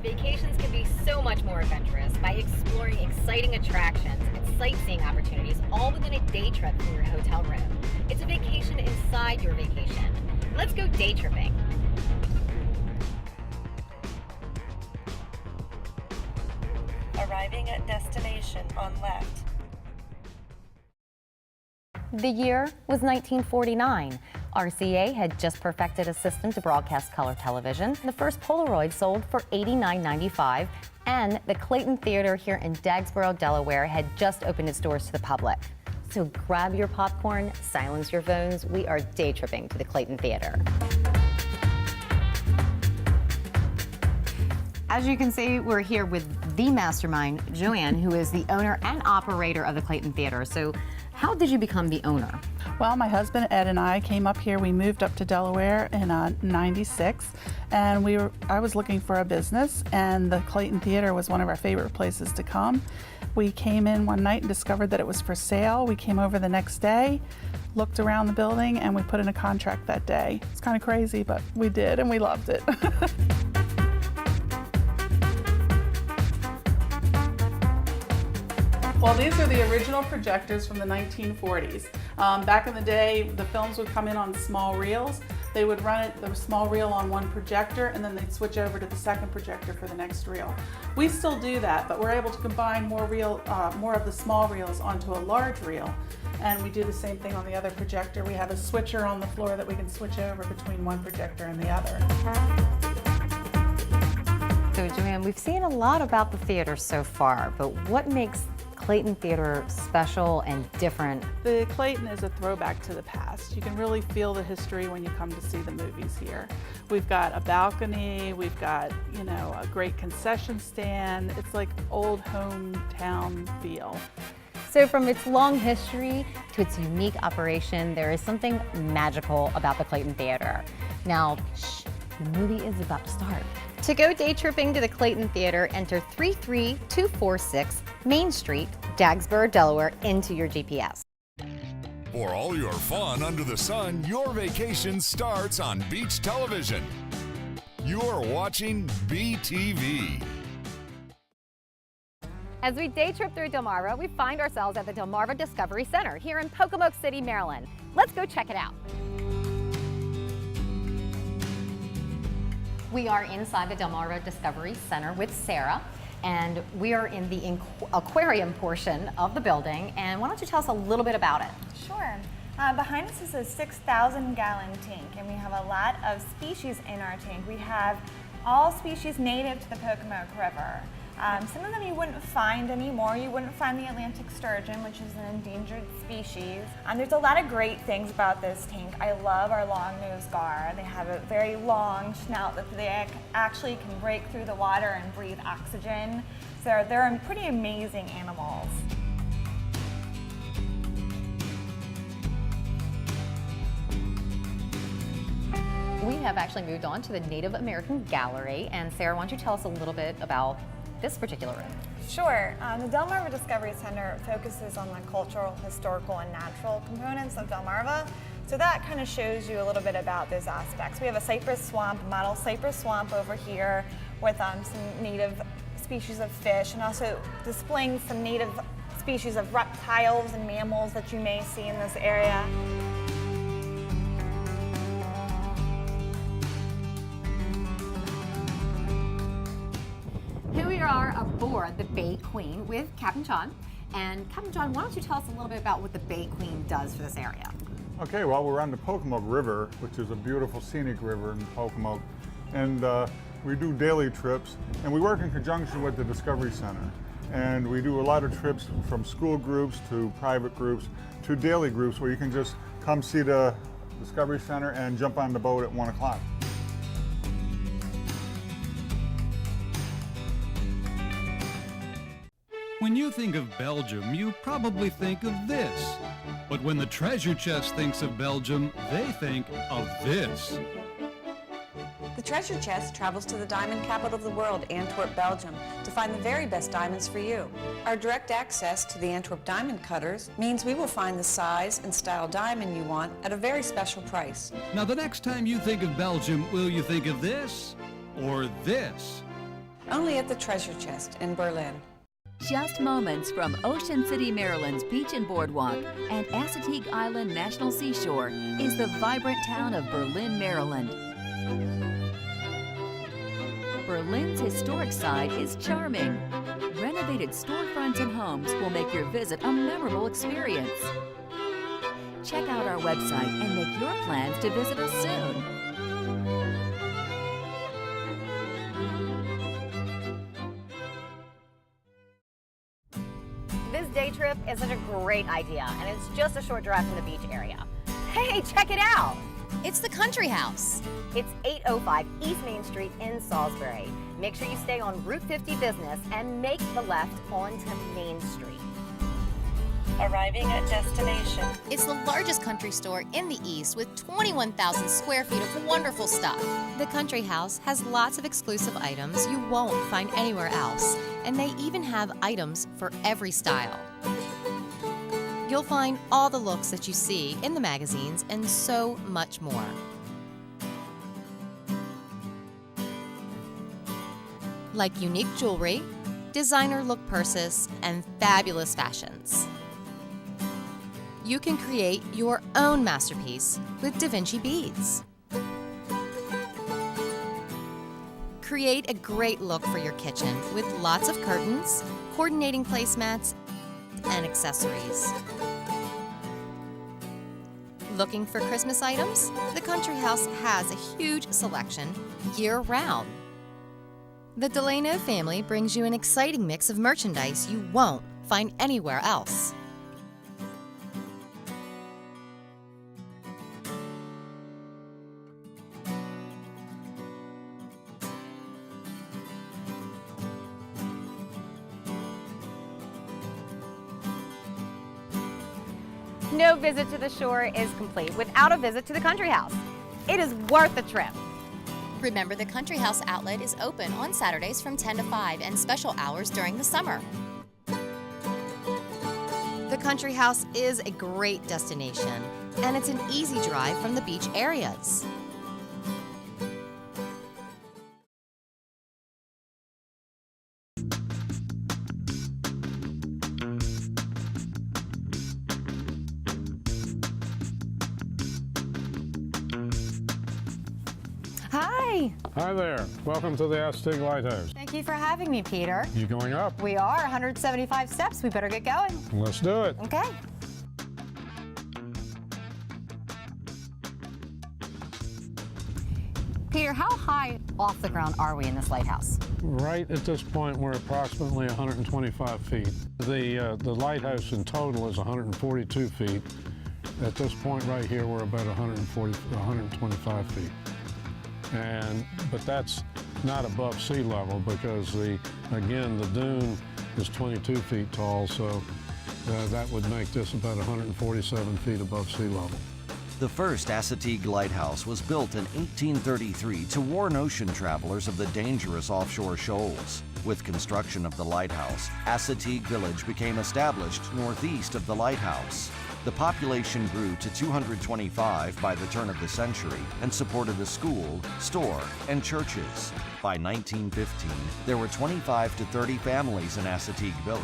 Vacations can be so much more adventurous by exploring exciting attractions and sightseeing opportunities all within a day trip from your hotel room. It's a vacation inside your vacation. Let's go day tripping. Arriving at destination on left. The year was 1949. RCA had just perfected a system to broadcast color television. The first Polaroid sold for $89.95, and the Clayton Theater here in Dagsboro, Delaware had just opened its doors to the public. So grab your popcorn, silence your phones. We are day tripping to the Clayton Theater. As you can see, we're here with the mastermind, Joanne, who is the owner and operator of the Clayton Theater. So how did you become the owner? Well, my husband Ed and I came up here. We moved up to Delaware in '96, and I was looking for a business, and the Clayton Theater was one of our favorite places to come. We came in one night and discovered that it was for sale. We came over the next day, looked around the building, and we put in a contract that day. It's kind of crazy, but we did, and we loved it. Well, these are the original projectors from the 1940s. Back in the day, the films would come in on small reels. They would run the small reel on one projector, and then they'd switch over to the second projector for the next reel. We still do that, but we're able to combine more of the small reels onto a large reel. And we do the same thing on the other projector. We have a switcher on the floor that we can switch over between one projector and the other. So Joanne, we've seen a lot about the theater so far, but what makes Clayton Theater special and different? The Clayton is a throwback to the past. You can really feel the history when you come to see the movies here. We've got a balcony, we've got, a great concession stand. It's like old hometown feel. So from its long history to its unique operation, there is something magical about the Clayton Theater. Now, the movie is about to start. To go day tripping to the Clayton Theater, enter 33246 Main Street, Dagsboro, Delaware, into your GPS. For all your fun under the sun, your vacation starts on Beach Television. You're watching BTV. As we day trip through Delmarva, we find ourselves at the Delmarva Discovery Center here in Pocomoke City, Maryland. Let's go check it out. We are inside the Delmarva Discovery Center with Sarah, and we are in the aquarium portion of the building. And why don't you tell us a little bit about it? Sure. Behind us is a 6,000-gallon tank, and we have a lot of species in our tank. We have all species native to the Pocomoke River. Some of them you wouldn't find anymore. You wouldn't find the Atlantic sturgeon, which is an endangered species. There's a lot of great things about this tank. I love our long-nosed gar. They have a very long snout that they actually can break through the water and breathe oxygen. So they're pretty amazing animals. We have actually moved on to the Native American Gallery, and Sarah, why don't you tell us a little bit about this particular room? Sure. The Delmarva Discovery Center focuses on the cultural, historical, and natural components of Delmarva. So that kind of shows you a little bit about those aspects. We have a cypress swamp, model cypress swamp over here with some native species of fish, and also displaying some native species of reptiles and mammals that you may see in this area. Here we are aboard the Bay Queen with Captain John. And Captain John, why don't you tell us a little bit about what the Bay Queen does for this area? Okay, well, we're on the Pocomoke River, which is a beautiful scenic river in Pocomoke. And we do daily trips, and we work in conjunction with the Discovery Center. And we do a lot of trips from school groups to private groups to daily groups where you can just come see the Discovery Center and jump on the boat at 1 o'clock. When you think of Belgium, you probably think of this. But when the treasure chest thinks of Belgium, they think of this. The treasure chest travels to the diamond capital of the world, Antwerp, Belgium, to find the very best diamonds for you. Our direct access to the Antwerp diamond cutters means we will find the size and style diamond you want at a very special price. Now, the next time you think of Belgium, will you think of this or this? only at the Treasure Chest in Berlin. Just moments from Ocean City, Maryland's Beach and Boardwalk and Assateague Island National Seashore is the vibrant town of Berlin, Maryland. Berlin's historic side is charming. Renovated storefronts and homes will make your visit a memorable experience. Check out our website and make your plans to visit us soon. This day trip is such a great idea, and it's just a short drive from the beach area. Hey, check it out! It's the Country House. It's 805 East Main Street in Salisbury. Make sure you stay on Route 50 Business and make the left onto Main Street. Arriving at destination. It's the largest country store in the East with 21,000 square feet of wonderful stuff. The Country House has lots of exclusive items you won't find anywhere else, and they even have items for every style. You'll find all the looks that you see in the magazines and so much more. Like unique jewelry, designer look purses, and fabulous fashions. You can create your own masterpiece with Da Vinci beads. Create a great look for your kitchen with lots of curtains, coordinating placemats, and accessories. Looking for Christmas items? The Country House has a huge selection year-round. The Delano family brings you an exciting mix of merchandise you won't find anywhere else. No visit to the shore is complete without a visit to the Country House. It is worth the trip. Remember, the Country House outlet is open on Saturdays from 10 to 5 and special hours during the summer. The Country House is a great destination, and it's an easy drive from the beach areas. Hi. Hi there. Welcome to the Assateague Lighthouse. Thank you for having me, Peter. You going up? We are 175 steps. We better get going. Let's do it. Okay. Peter, how high off the ground are we in this lighthouse? Right at this point, we're approximately 125 feet. The lighthouse in total is 142 feet. At this point right here, we're about 125 feet. But that's not above sea level because again, the dune is 22 feet tall, so that would make this about 147 feet above sea level. The first Assateague Lighthouse was built in 1833 to warn ocean travelers of the dangerous offshore shoals. With construction of the lighthouse, Assateague Village became established northeast of the lighthouse. The population grew to 225 by the turn of the century and supported a school, store, and churches. By 1915, there were 25 to 30 families in Assateague Village,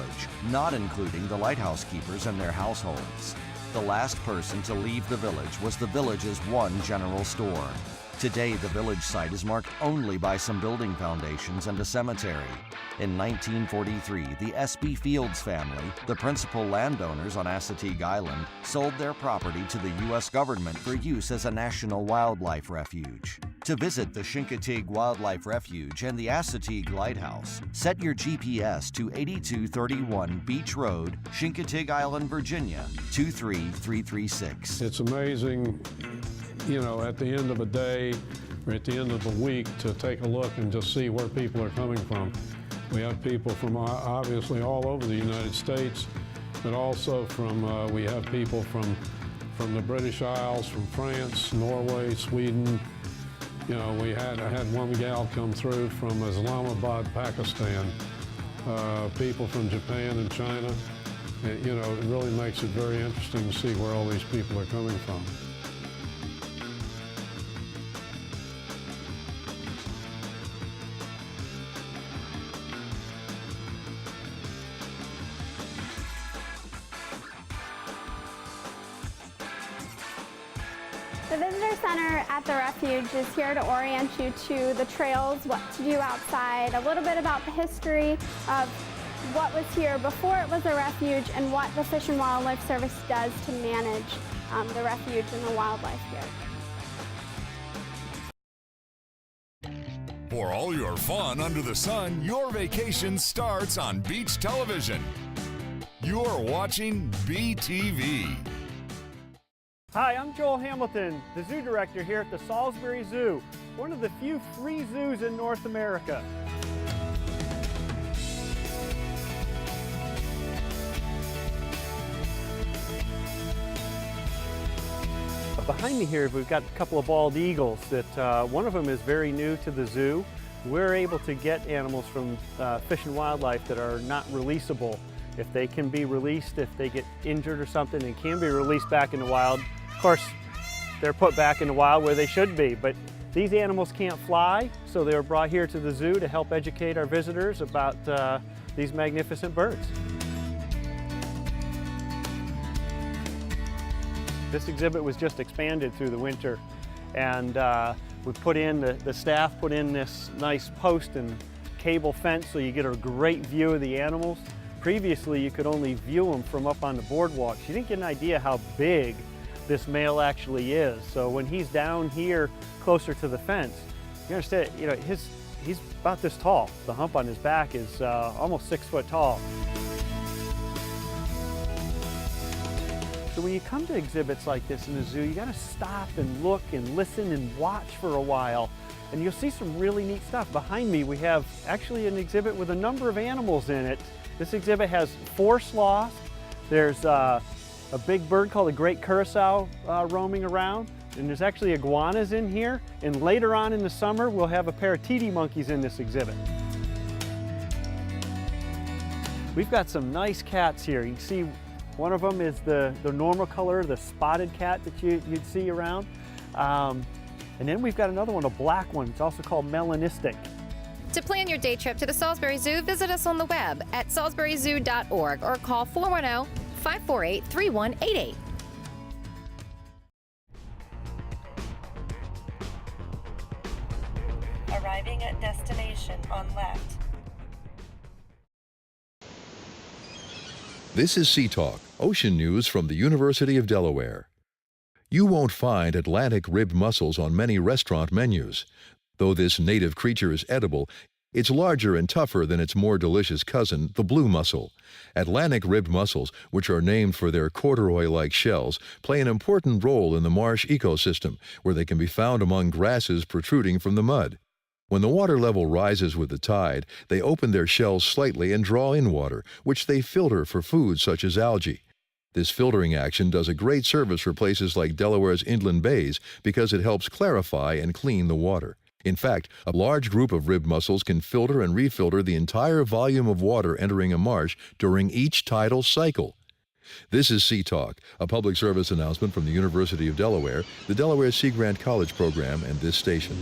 not including the lighthouse keepers and their households. The last person to leave the village was the village's one general store. Today, the village site is marked only by some building foundations and a cemetery. In 1943, the S.B. Fields family, the principal landowners on Assateague Island, sold their property to the U.S. government for use as a national wildlife refuge. To visit the Chincoteague Wildlife Refuge and the Assateague Lighthouse, set your GPS to 8231 Beach Road, Chincoteague Island, Virginia, 23336. It's amazing, you know, at the end of a day or at the end of the week to take a look and just see where people are coming from. We have people from obviously all over the United States, but also from, we have people from the British Isles, from France, Norway, Sweden. You know, I had one gal come through from Islamabad, Pakistan, people from Japan and China. You know, it really makes it very interesting to see where all these people are coming from. The Visitor Center at the Refuge is here to orient you to the trails, what to do outside, a little bit about the history of what was here before it was a refuge, and what the Fish and Wildlife Service does to manage the refuge and the wildlife here. For all your fun under the sun, your vacation starts on Beach Television. You're watching BTV. Hi, I'm Joel Hamilton, the zoo director here at the Salisbury Zoo, one of the few free zoos in North America. Behind me here, we've got a couple of bald eagles that one of them is very new to the zoo. We're able to get animals from Fish and Wildlife that are not releasable. If they can be released, if they get injured or something, and can be released back in the wild. Of course, they're put back in the wild where they should be, but these animals can't fly, so they were brought here to the zoo to help educate our visitors about these magnificent birds. This exhibit was just expanded through the winter, and we put in, the staff put in this nice post and cable fence so you get a great view of the animals. Previously, you could only view them from up on the boardwalks. You didn't get an idea how big this male actually is. So when he's down here closer to the fence, you understand, you know, he's about this tall. The hump on his back is almost 6 foot tall. So when you come to exhibits like this in the zoo, you gotta stop and look and listen and watch for a while, and you'll see some really neat stuff. Behind me, we have actually an exhibit with a number of animals in it. This exhibit has 4 sloths. There's a big bird called the great curassow roaming around, and there's actually iguanas in here, and later on in the summer we'll have a pair of titi monkeys in this exhibit. We've got some nice cats here. You can see one of them is the normal color, the spotted cat that you'd see around, and then we've got another one, a black one. It's also called melanistic. To plan your day trip to the Salisbury Zoo, visit us on the web at salisburyzoo.org or call 410-548-3188. Arriving at destination on left. This is Sea Talk, ocean news from the University of Delaware. You won't find Atlantic ribbed mussels on many restaurant menus. Though this native creature is edible, it's larger and tougher than its more delicious cousin, the blue mussel. Atlantic ribbed mussels, which are named for their corduroy-like shells, play an important role in the marsh ecosystem, where they can be found among grasses protruding from the mud. When the water level rises with the tide, they open their shells slightly and draw in water, which they filter for food such as algae. This filtering action does a great service for places like Delaware's inland bays because it helps clarify and clean the water. In fact, a large group of ribbed mussels can filter and refilter the entire volume of water entering a marsh during each tidal cycle. This is Sea Talk, a public service announcement from the University of Delaware, the Delaware Sea Grant College program, and this station.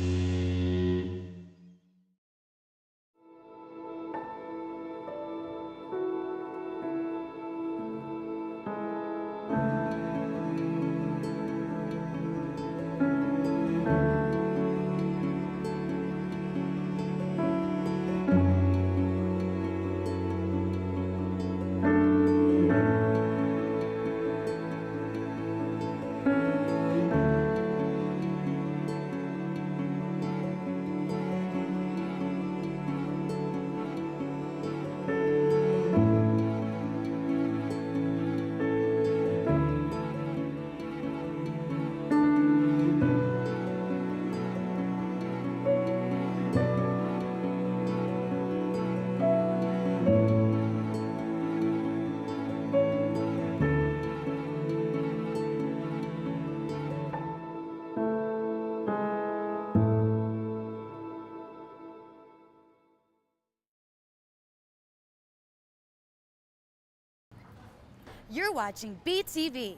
You're watching BTV.